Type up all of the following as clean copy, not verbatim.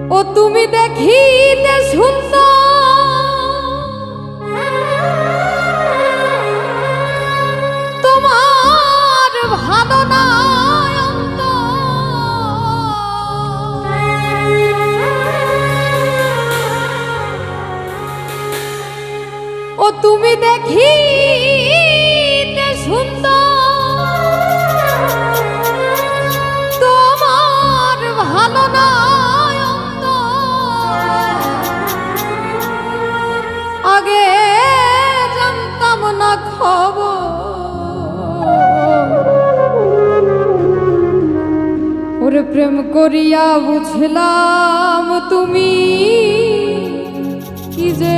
ও তুমি দেখিতে সুন্দর তোমার ভালো না ও তুমি দেখিতে সুন্দর তোমার ভালো না আগে জানতাম না খবর ওরে প্রেম করিয়া বুঝলাম তুমি কি যে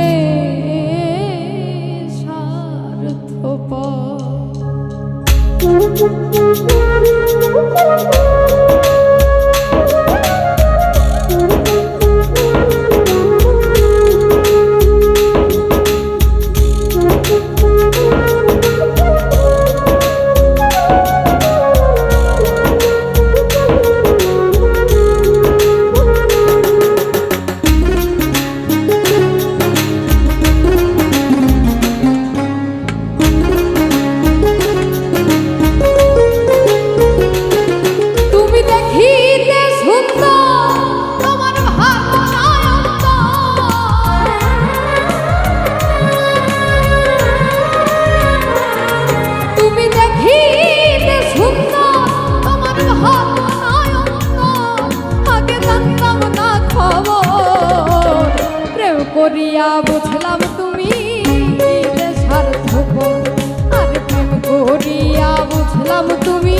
করিয়া বুঝলাম তুমি যে স্বার্থপর আর প্রেম করিয়া বুঝলাম তুমি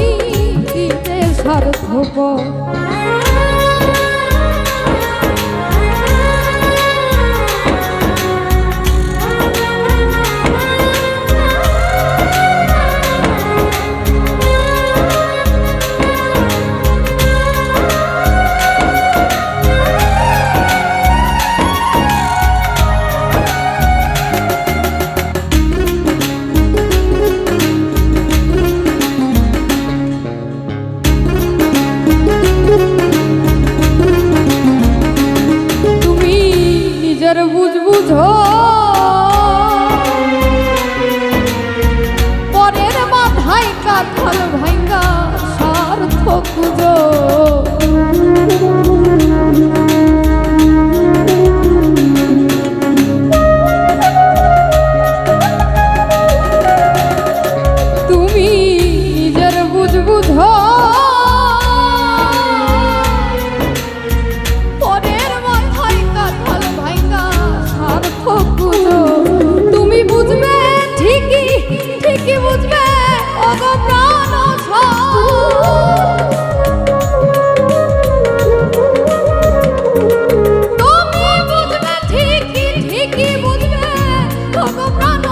যে স্বার্থপর বুঝো পরের মাথায় কাঁঠাল ভাঙ্গা স্বার্থ খুঁজো তুমি নিজের বুঝো তুমি বুঝবে ঠিকই বুঝবে ওগো প্রাণ তুমি বুঝবে ঠিকই বুঝবে ওগো প্রাণ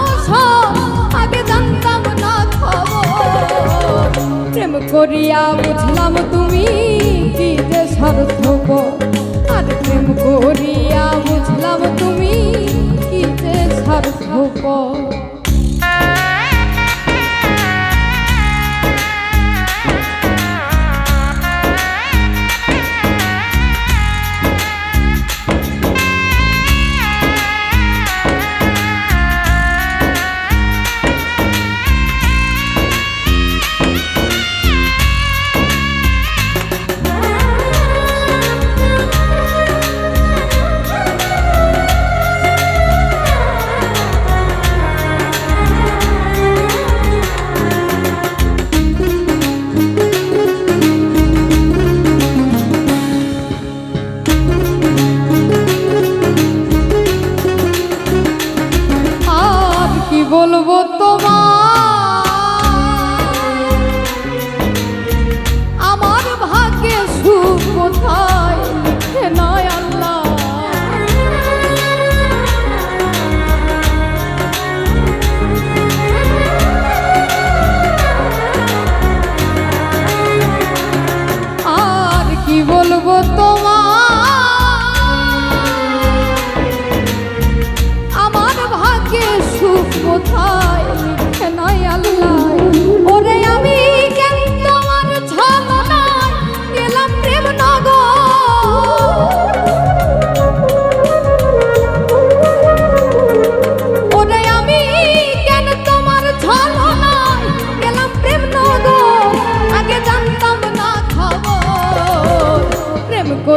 আগে জানতাম না খবর প্রেম করিয়া বুঝলাম তুমি কি যে স্বার্থপর আর প্রেম করিয়া বুঝলাম তুমি কি যে স্বার্থপর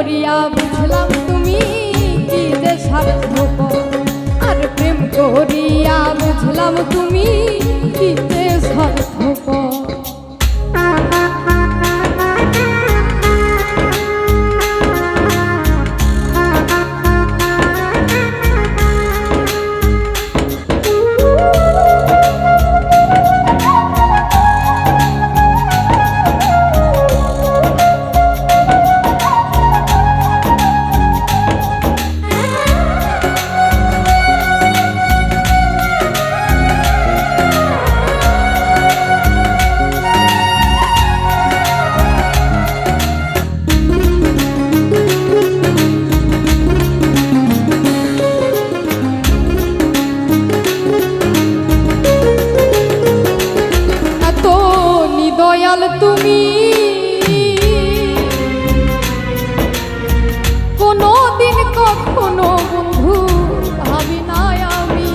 করিয়া বুঝলাম তুমি কি যে স্বার্থপর, আর প্রেম করিয়া বুঝলাম তুমি কি যে স্বার্থপর। দয়াল তুমি কোনো দিন কখনো বন্ধু ভাবি নাই আমি,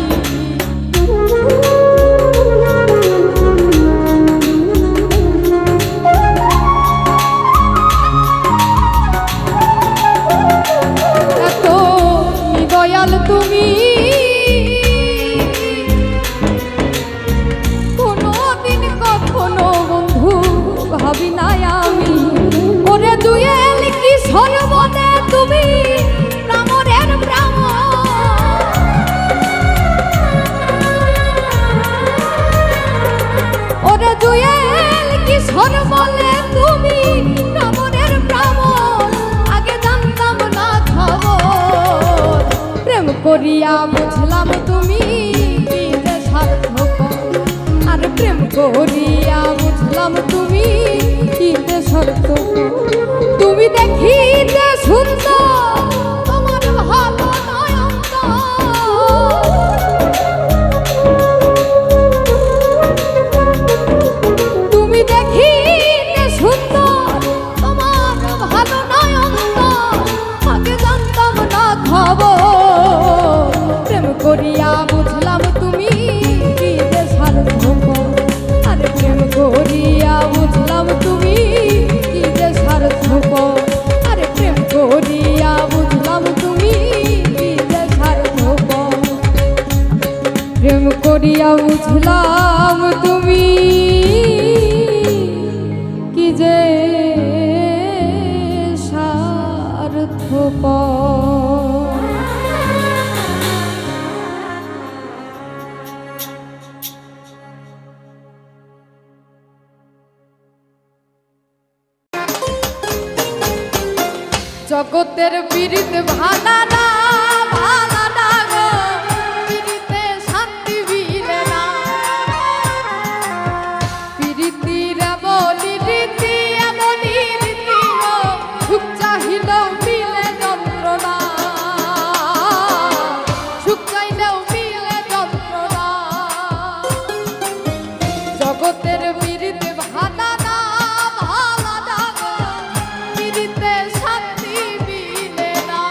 এত দয়াল তুমি ভাবি নাই আমি। ওরে দুয়েল কি সর্বদে তুমি প্রামরের প্রাম, ওরে দুয়েল কি সর্বলে তুমি প্রামরের প্রাম, আগে জানতাম না খবর, প্রেম করিয়া বুঝলাম তুমি কি যে স্বার্থপর, আর প্রেম করিয়া বুঝলাম তুমি কি যে স্বার্থপর। তুমি দেখিতে সুন্দর তোমার ভালো নয়ন, তুমি দেখিতে সুন্দর তোমার ভালো নয়ন, আগে জানতাম না খবর, প্রেম করিয়া বুঝলাম তুমি কি যে স্বার্থপর, আর প্রেম করিয়া বুঝলাম তুমি কি যে স্বার্থপর, আর প্রেম করিয়া বুঝলাম তুমি কি যে স্বার্থপর, প্রেম করিয়া বুঝলাম তুমি কি যে স্বার্থপর। জগতের পীড়িত ভালা না ভালা না গো, পীড়িতে শান্তি মিলে না, পীড়িতির বলি রীতি এমনই রীতি গো, সুখ চাহিলেও মিলে যন্ত্রণা, সুখ চাইলেও মিলে যন্ত্রণা, জগতের পীড়িত ভালা না ভালা না গো, পীড়িতে শান্তি মিলে না।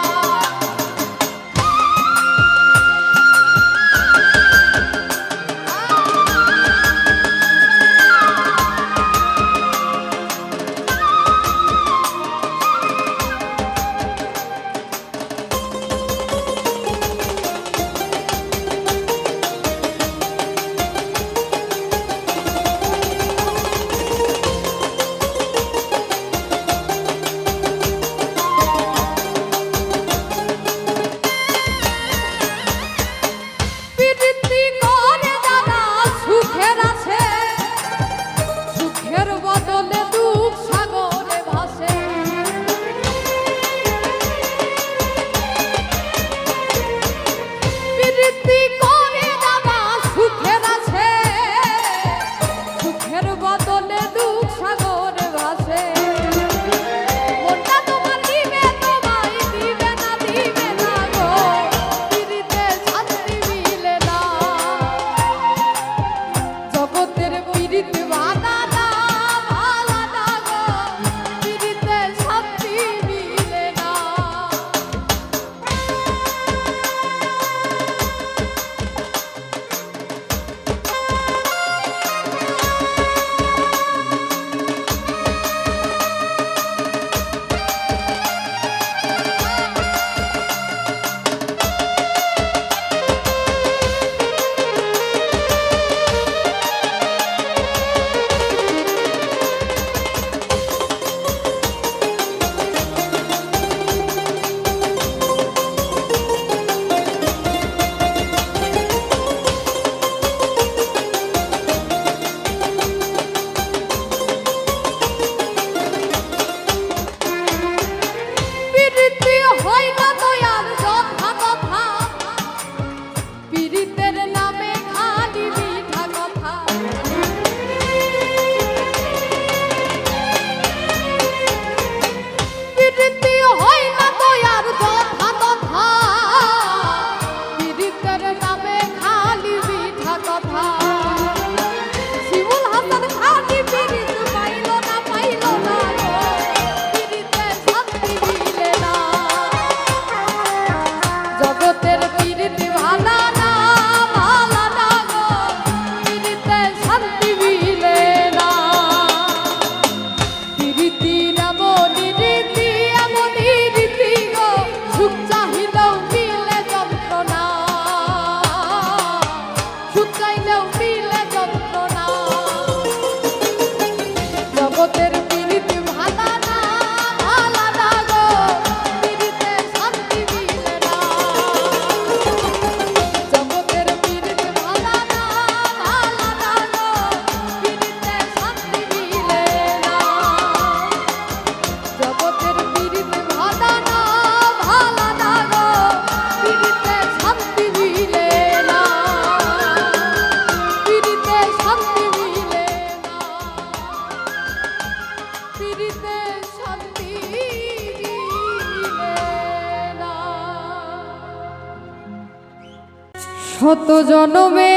শত জনমে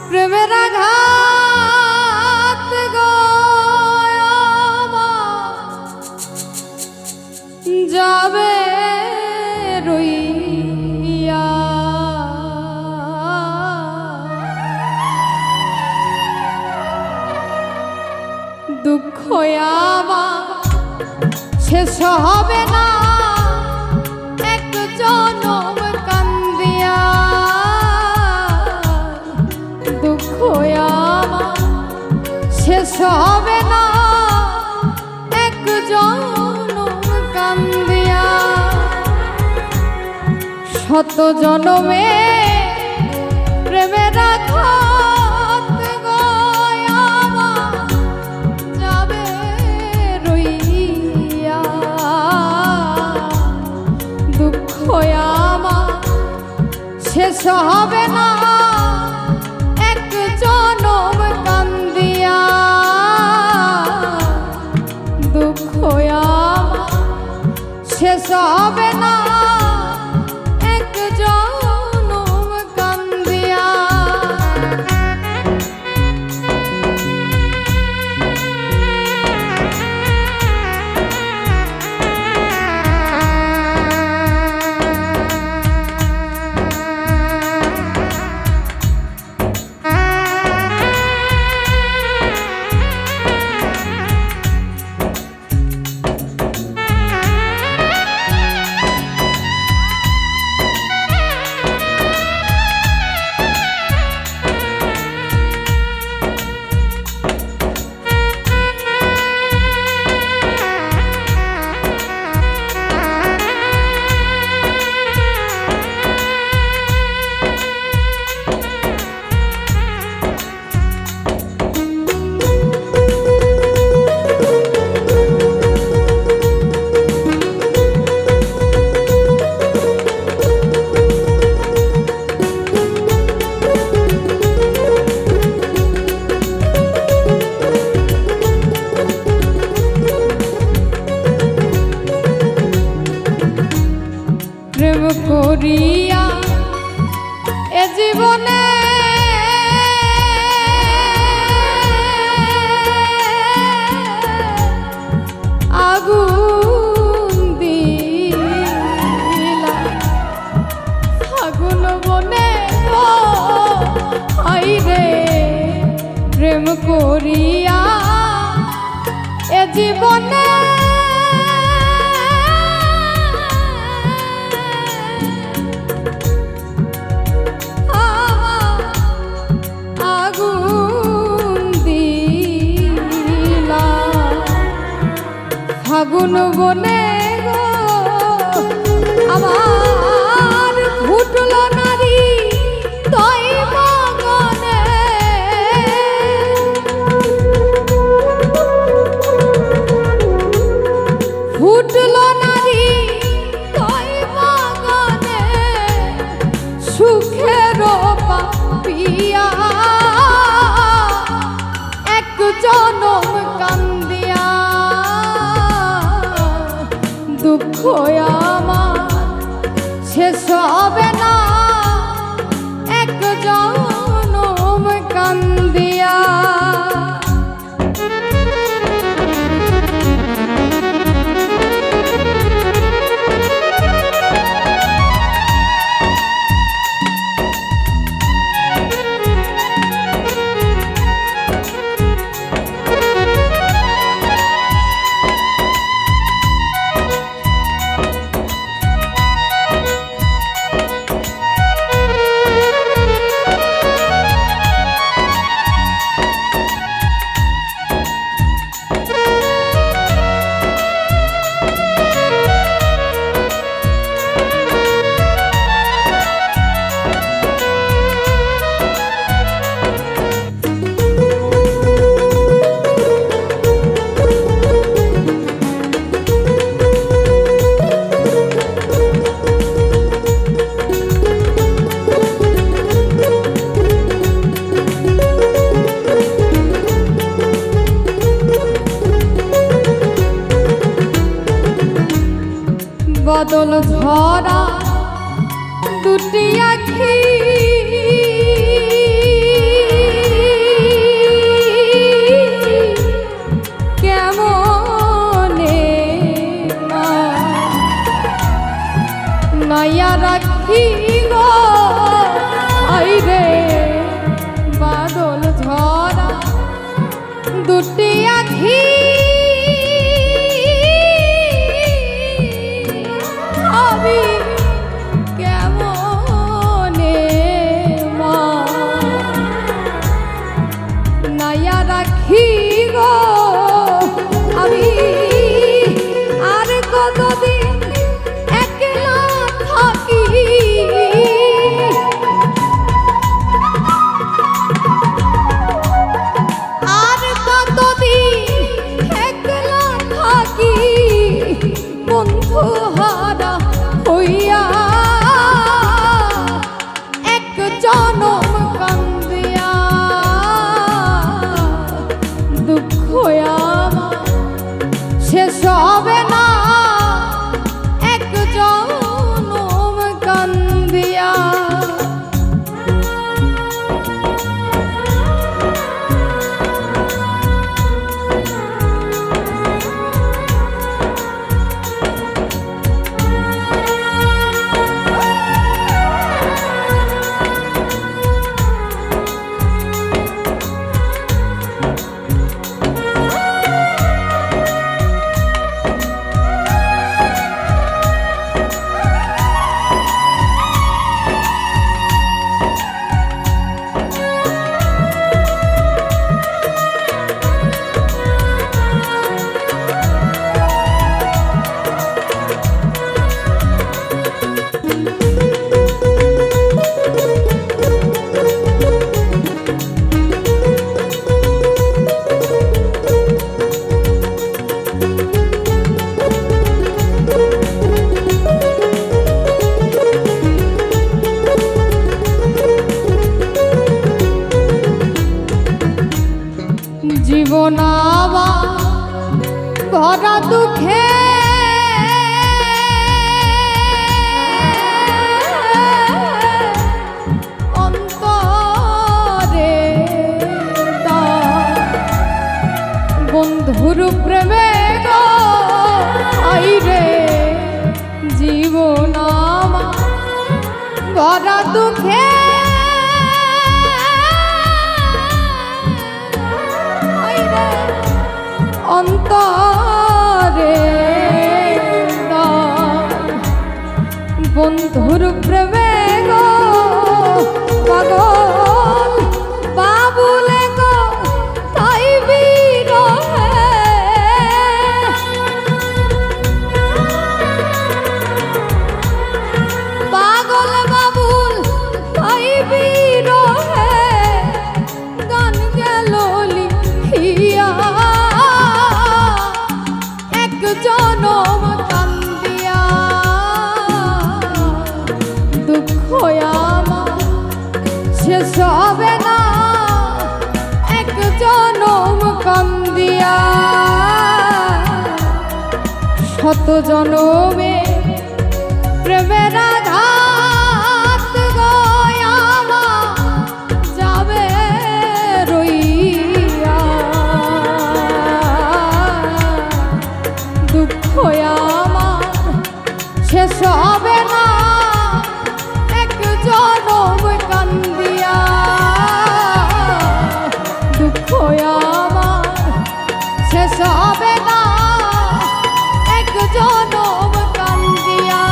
প্রেমের আঘাত গো যাবে রইয়া দুঃখ আমার শেষ হবে না এক জনম কান্দিয়া দুঃখ আমার শেষ হবে না এক জনম কান্দিয়া শত জনমে প্রেমের আঘাত গো আমার যাবে রইয়া দুঃখ আমার শেষ হবে না এক জনম কান্দিয়া দুঃখ আমার শেষ হবে না এক জনম কান্দিয়া প্রেম করিয়া এ জীবনে আগুন দিলা আগুন বনে হাই রে প্রেম করিয়া এ জীবনে ফাগুন বনে গো আমার ফুটল নারী তৈ মগনে ফুটল নারী তৈ মগনে সুখের পাপিয়া এক জনম কান্দিয়া দুঃখ আমার শেষ হবে না এক জনম কান্দিয়া বদল ঝরা দুটি আখি কেমনে মা নয়া রাখি গো আইরে বাদল ঝরা দুটি আখি আমি কেমনে মা নয়া রাখি গো আমি আর কতদিন একলা থাকি আর কতদিন একলা থাকি বন্ধু হারা হইয়া এক জনম কান্দিয়া দুঃখ আমার শেষ হবে না এক জনম কান্দিয়া জীবন আমার ভরা দুঃখে অন্তরে বন্ধুর প্রেমে গো আইরে জীবন আমার ভরা দুঃখে অন্তরে বন্ধুর প্রেমে গো পাগল বাবুলে গো তাই বিরহে পাগল বাবুল তাই বিরহে গান গেল লিখিয়া জনম কান্দিয়া দুঃখ আমার শেষ হবে না এক জনম কান্দিয়া শত জনমে প্রেমের আঘাত গয়ামা যাবে রইয়া দুঃখ আমার শেষ হবে না এক জনম কান্দিয়া দুঃখ আমার শেষ হবে না এক জনম কান্দিয়া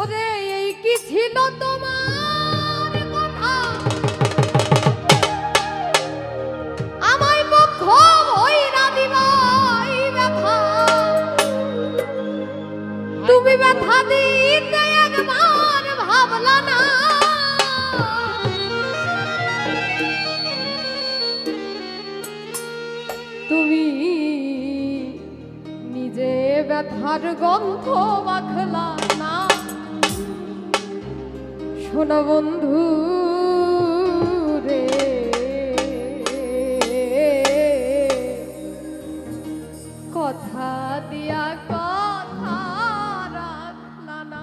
ওরে এই কি ছিল তোমার কথা আমায় মুখ ভইরা দিবাই ব্যথা তুমি ব্যথা দিতে একবার ভাবলা না তুমি নিজে ব্যথার গন্ধ মাখলা না শোনো বন্ধু রে কথা দিয়া কথা রাখলা না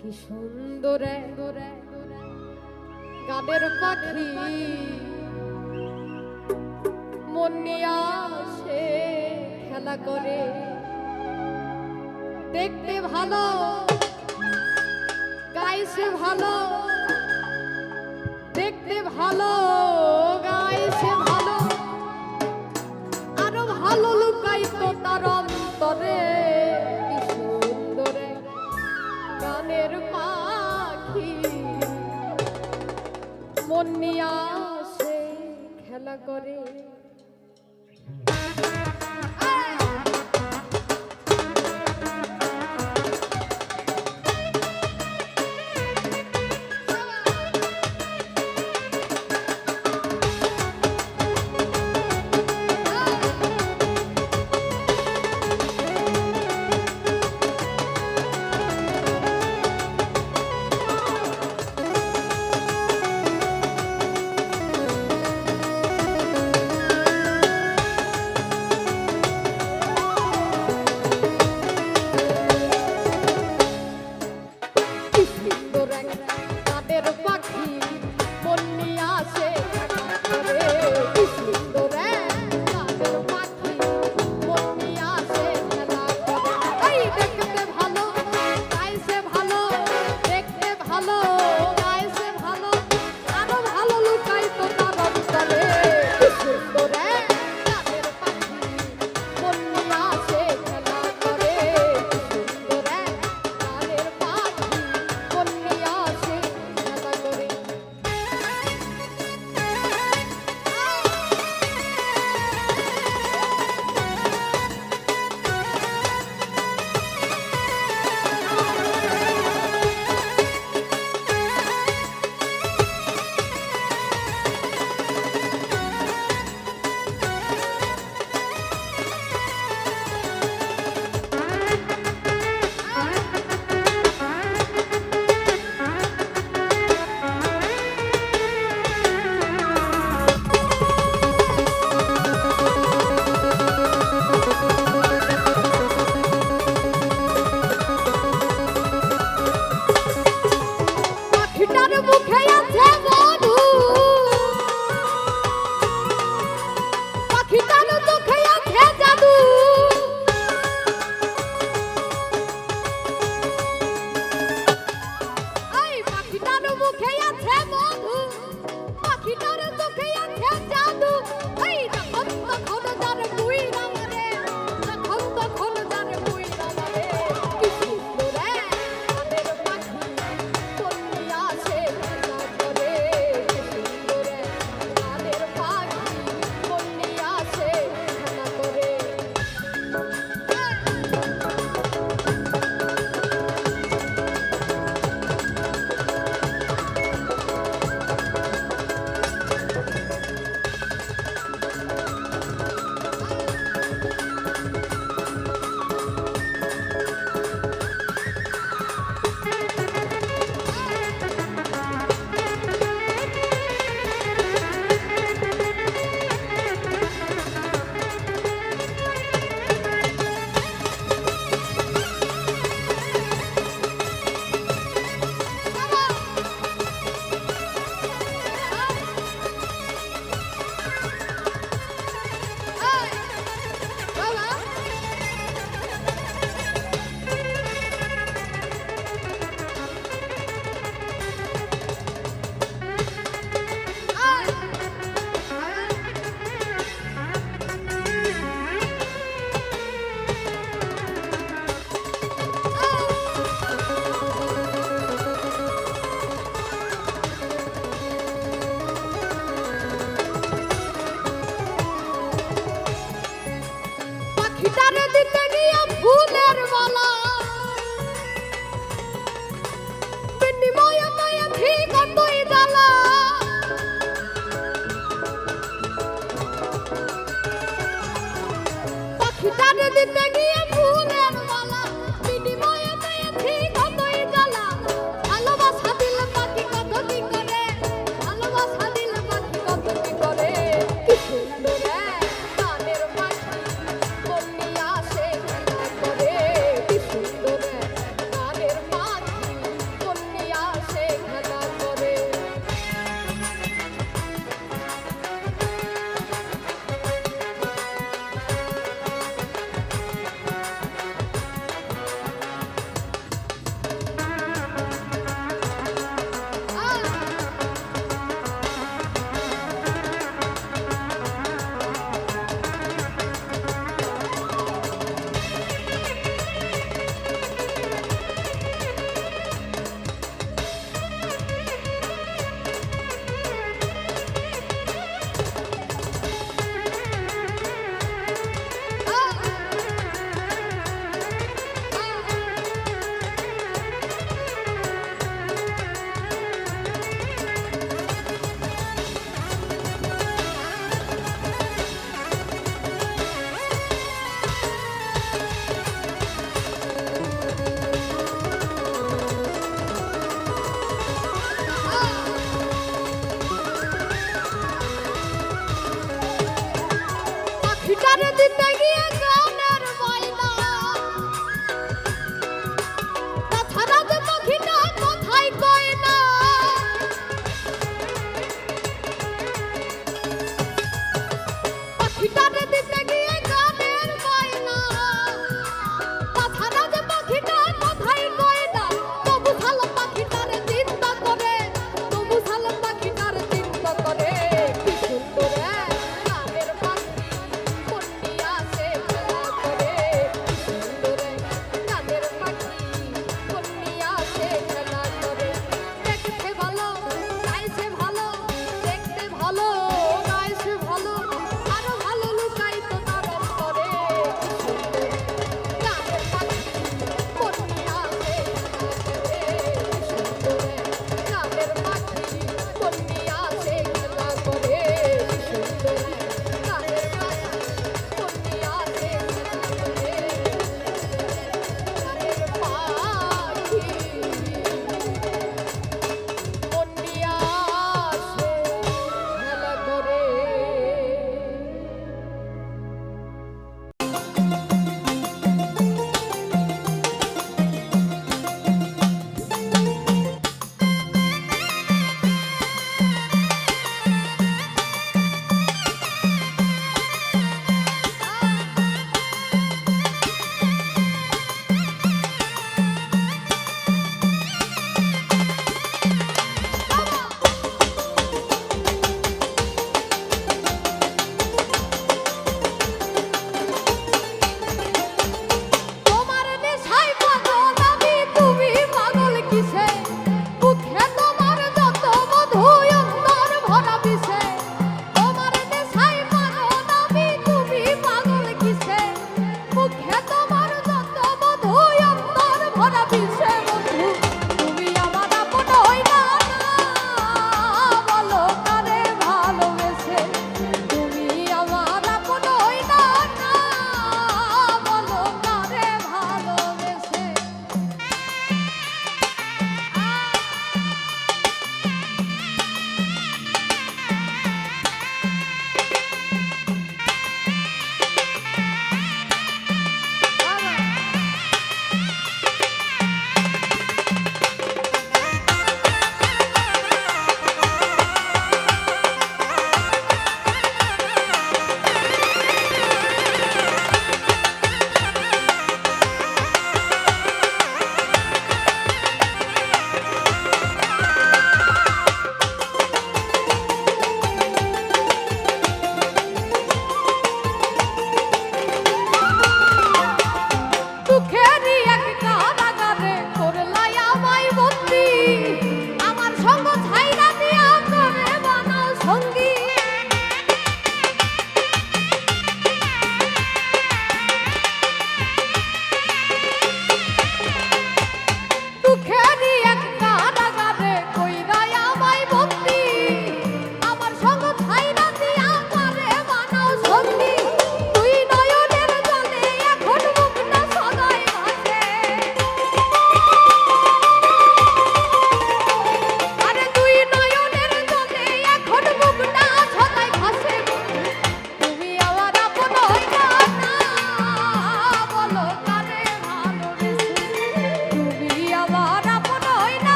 কি সুন্দর গানের পাখি মন নিয়ে আসে খেলা করে দেখতে ভালো গাইছে ভালো দেখতে ভালো গাইছে ভালো আরো ভালো লুকাইতো তার অন্তরে কি সুন্দর গান বন্যা সে খেলা করে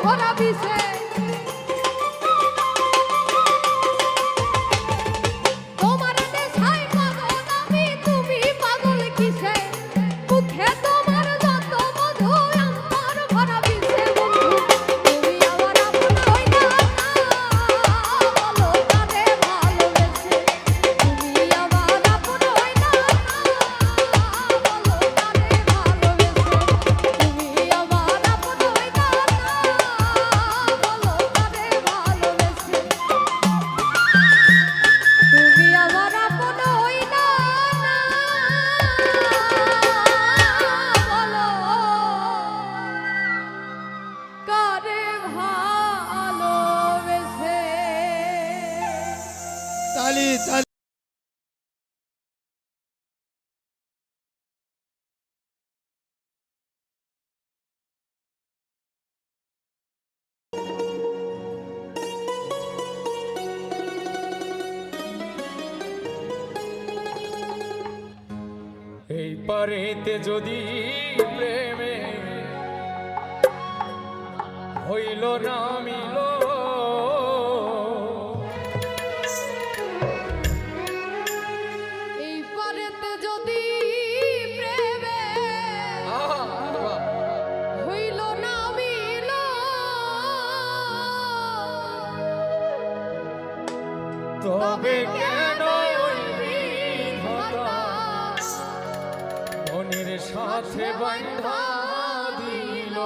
ভরা বিষে তোমার নেশায় পাগল আমি তুমি পাগল কিসে মুখে তোমার যত মধু আমার ভরা বিষে বন্ধু তুমি আমার আপন হইলা বলো কারে ভালোবেসে তুমি আমার আপন হইলা বলো কারে ভালোবেসে তুমি আমার আপন হইলা বলো কারে ভালোবেসে তুমি আমার আপন হইলা বলো কারে ভালোবেসে তালি তালি। এই পারেতে যদি প্রেমে হইল না মিল এই পরেতে যদি প্রেমে হইল না মিল তবে কেন ওই বিধাতা মনের সাথে বান্ধা দিল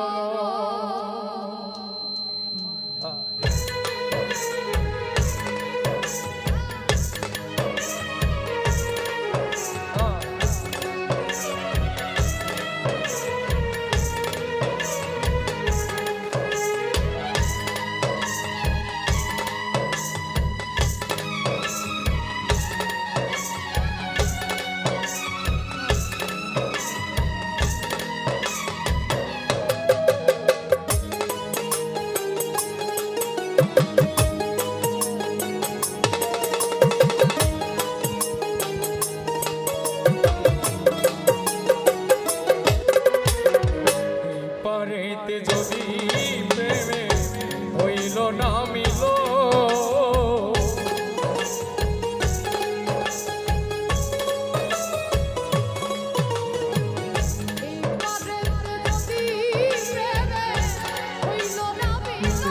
পারেতে যদি প্রেমে হইল না মিল এই পরেতে যদি প্রেমে হইল না মিল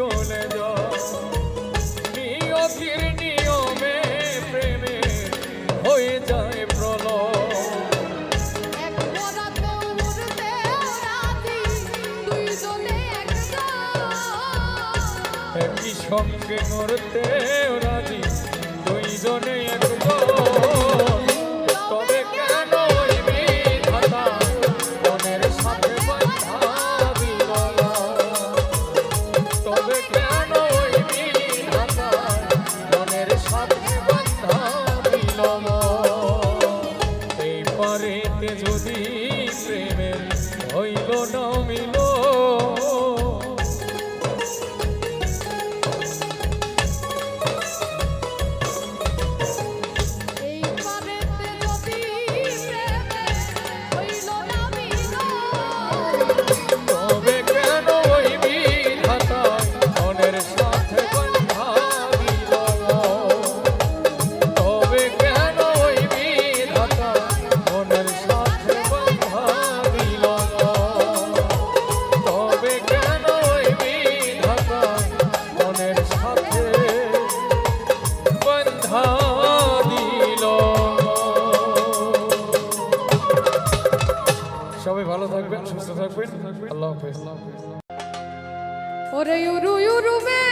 চলে যায় নিয়তির নিয়মে প্রেমে হয়ে যায় প্রলয় এক পরাত উড়তে রাজি দুইজনে একজন একই সঙ্গে করতে রাজি দুইজনে একজন তবে কেন ওই বিধাতা মনের সাথে বাঁধা দিল না? তবে কেন ওই বিধাতা মনের সাথে বাঁধা দিল না? এই পারেতে যদি প্রেমের হইল না মিল এই পারেতে যদি প্রেমে হইল না মিলন তবে কেন ওই বিধাতা মনের সাথে বাঁধা দিল না? তবে কেন ওই বিধাতা মনের সাথে বাঁধা দিল না? তবে কেন ওই বিধাতা মনের সাথে বাঁধা দিল না? সবাই ভালো থাকবেন, সুস্থ থাকবেন। আল্লাহ হাফেজ। ওরে ইউরু ইউরু মে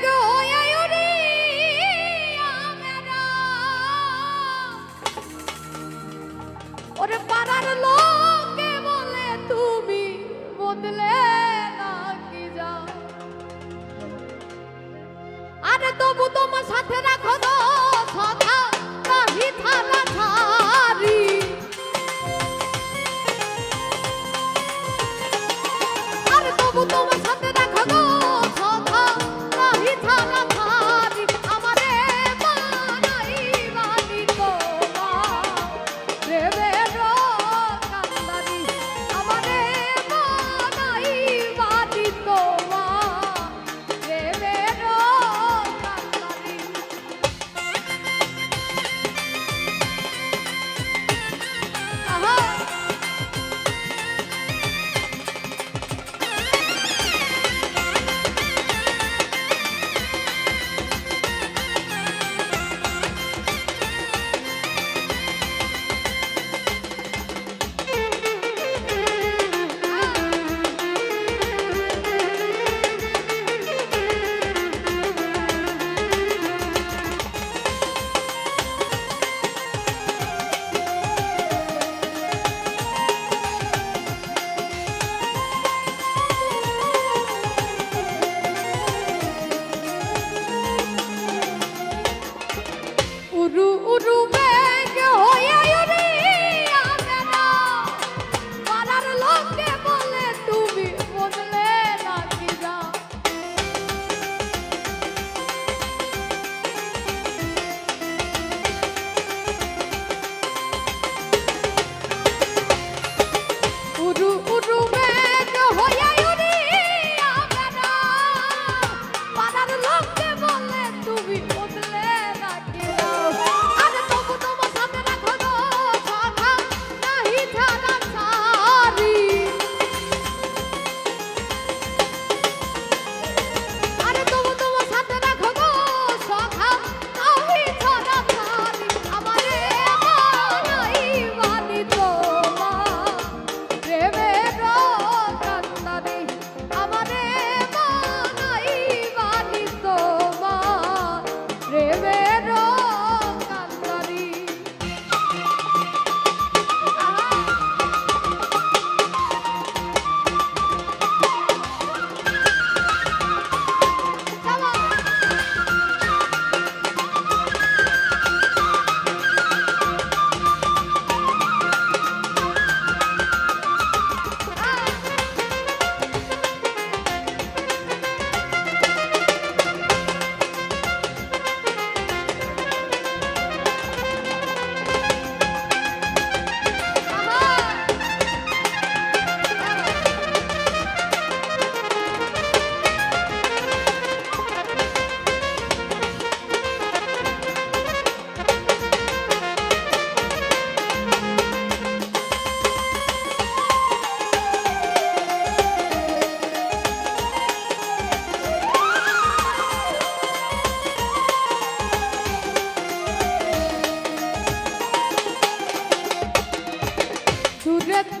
গোয়া ইউরি মেরা ওরে পাড়ার লোকে বলে তুমি বদলে নাকি যাও আরে তবু তোমার সাথে রাখো গো সদা কাহি থালা ছাড়ি আরে তবু তোমার সাথে রাখো গো সদা কাহি থালা ছাড়ি আমারে বানাই বানি তোমার প্রেমের কান্দারি আমারে বানাই বানি তোমার প্রেমের কান্দারি আহা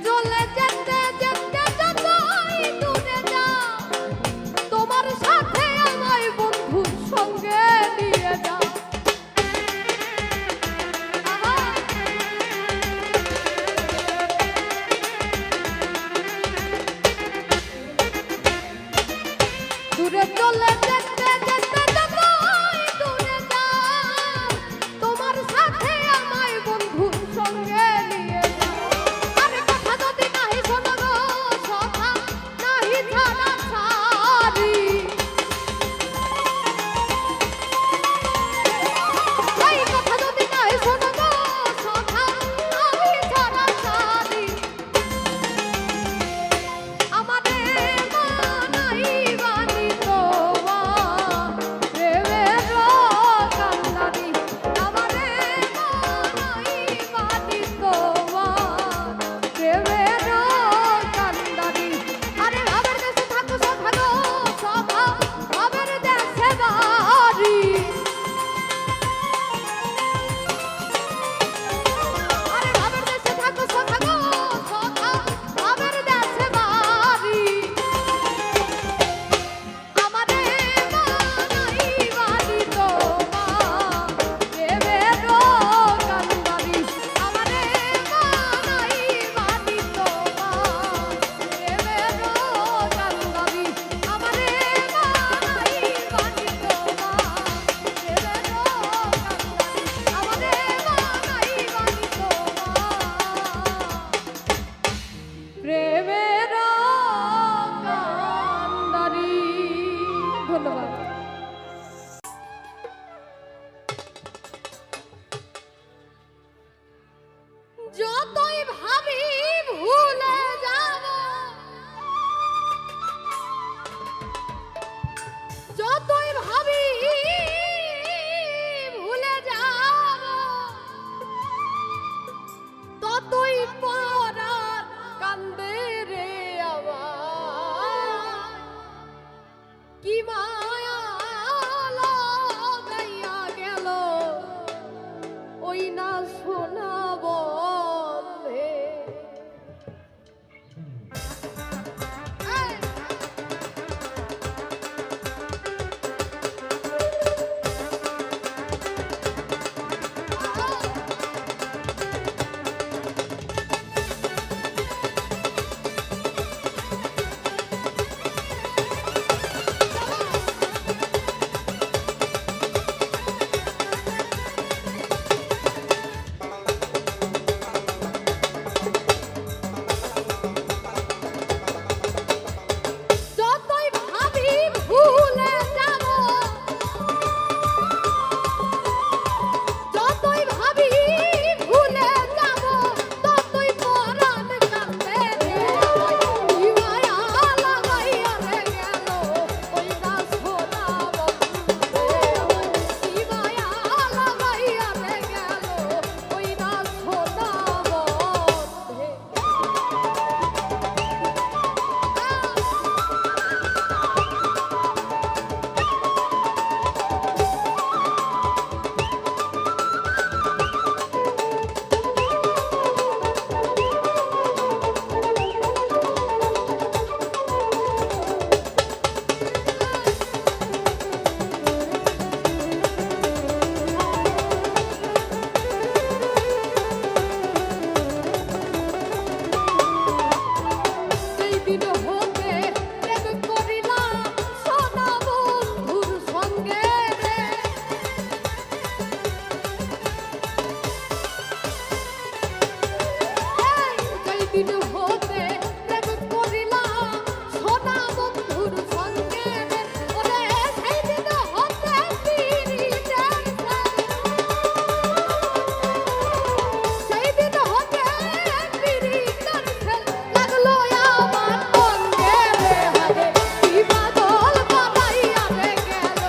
চলে যেতে যেতে যতই দূরে যাও তোমার সাথে আমায় বন্ধুর সঙ্গে নিয়ে যাও আহা দূরে চলে যেতে যেতে যতই দূরে যাও তোমার সাথে আমায় বন্ধুর সঙ্গে নিয়ে যাও আরে কথা যদি নাহি শোনো গো সখা নাহি ছাড়া ছাড়ি এই কথা যদি নাহি শোনো গো সখা নাহি ছাড়া ছাড়ি আমারে মানাই বানি তোমার প্রেমের কান্দারি আমারে মানাই বানি তোমার প্রেমের কান্দারি আরে ভাবের দেশে থাকো সখা গো সখা ভাবের দেশে বাড়ি আরে ভাবের দেশে থাকো সখা গো সখা ভাবের দেশে বাড়ি আমারে মানাই বাড়ি তোমার প্রেমের কান্দারি আমারে মানাই বাড়ি তোমার প্রেমের কান্দারি আমারে মানাই বাড়ি তোমার প্রেমের কান্দারি আমারে মানাই বাড়ি তোমার প্রেমের কান্দারি ধন্যবাদ যতই ভাবি ভুলে যাব যতই ভাবি ভুলে যাব ততই পরার কান্দে রে আমার কি মায়া লাগাইয়া গেল ওই না শোনা বন্ধে এই! যতই ভাবি ভুলে যাব যতই ভাবি ভুলে যাব ততই পরাণ কান্দে রে কি মায়া লাগাইয়া রে গেল ওই না শোনা বন্ধে কি মায়া লাগাইয়া রে গেল ওই না শোনা বন্ধে সেই দিন হতে প্রেম করিলাম সোনা বন্ধুর সঙ্গে রে সেই দিন হতে প্রেম করিলাম সোনা বন্ধুর সঙ্গে রে ওরে সেই দিন হতে পিরিতের সেই দিন হতে পিরিতের লাগলো আমার অঙ্গে রে হারে কি পাগল বানাইয়া রে গেল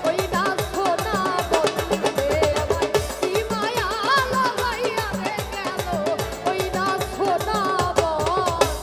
ওই না শোনা বন্ধে আমার কি মায়া লাগাইয়া রে গেল ওই না শোনা বন্ধে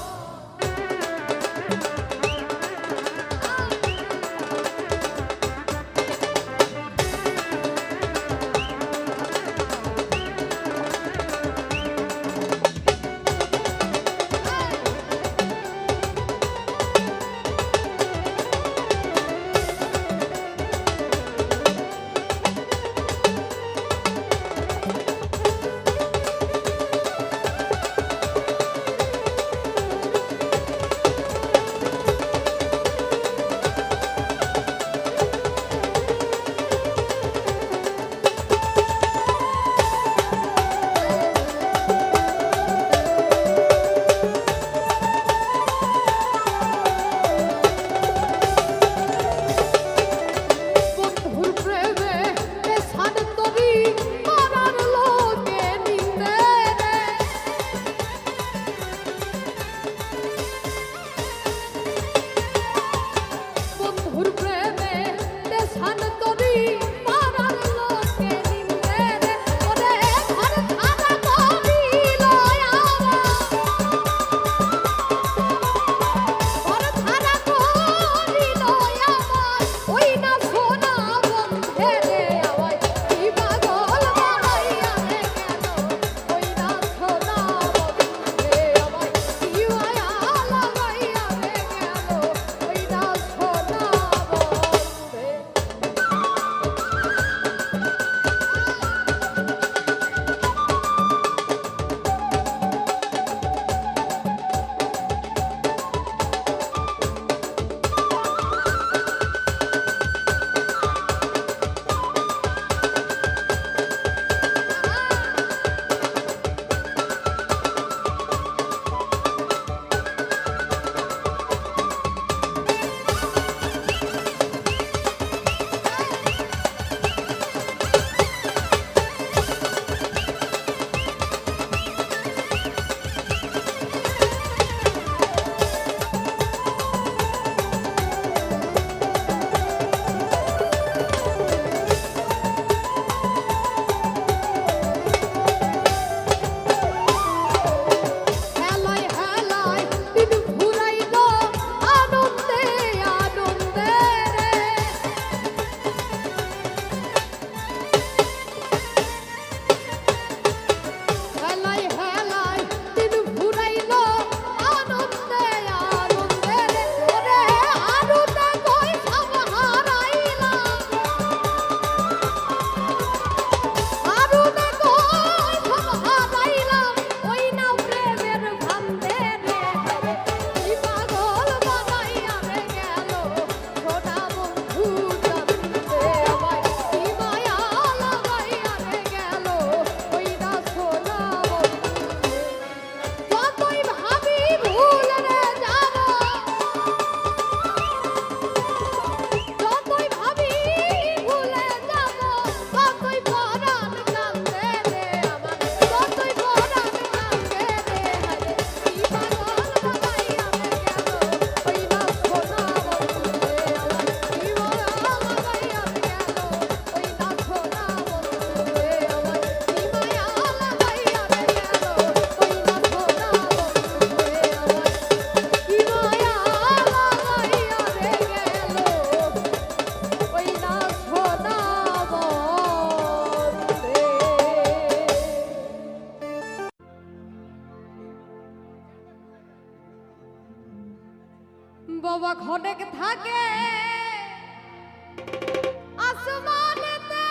বাবা খনেক থাকে আসমানেতে,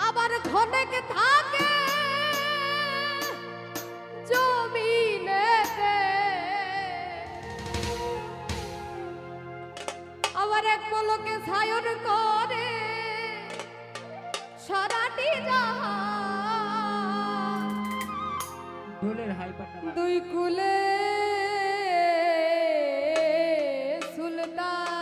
আবার খনেক থাকে জমিনেতে, আবার এক পলকে ছায়ন করে সারাটি জাহান। ঢোলের হাইপারটা দুই কুলে সুলতান।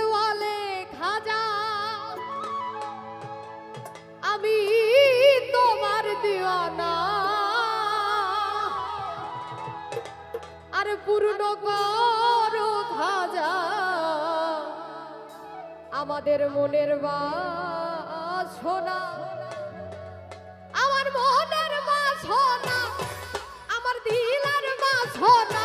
ওয়ালে খাজা আমি তোমার দিওয়ানা আর পূর্ণ করো খাজা আমাদের মনের বাসনা আমার মনের বাসনা আমার দিলের বাসনা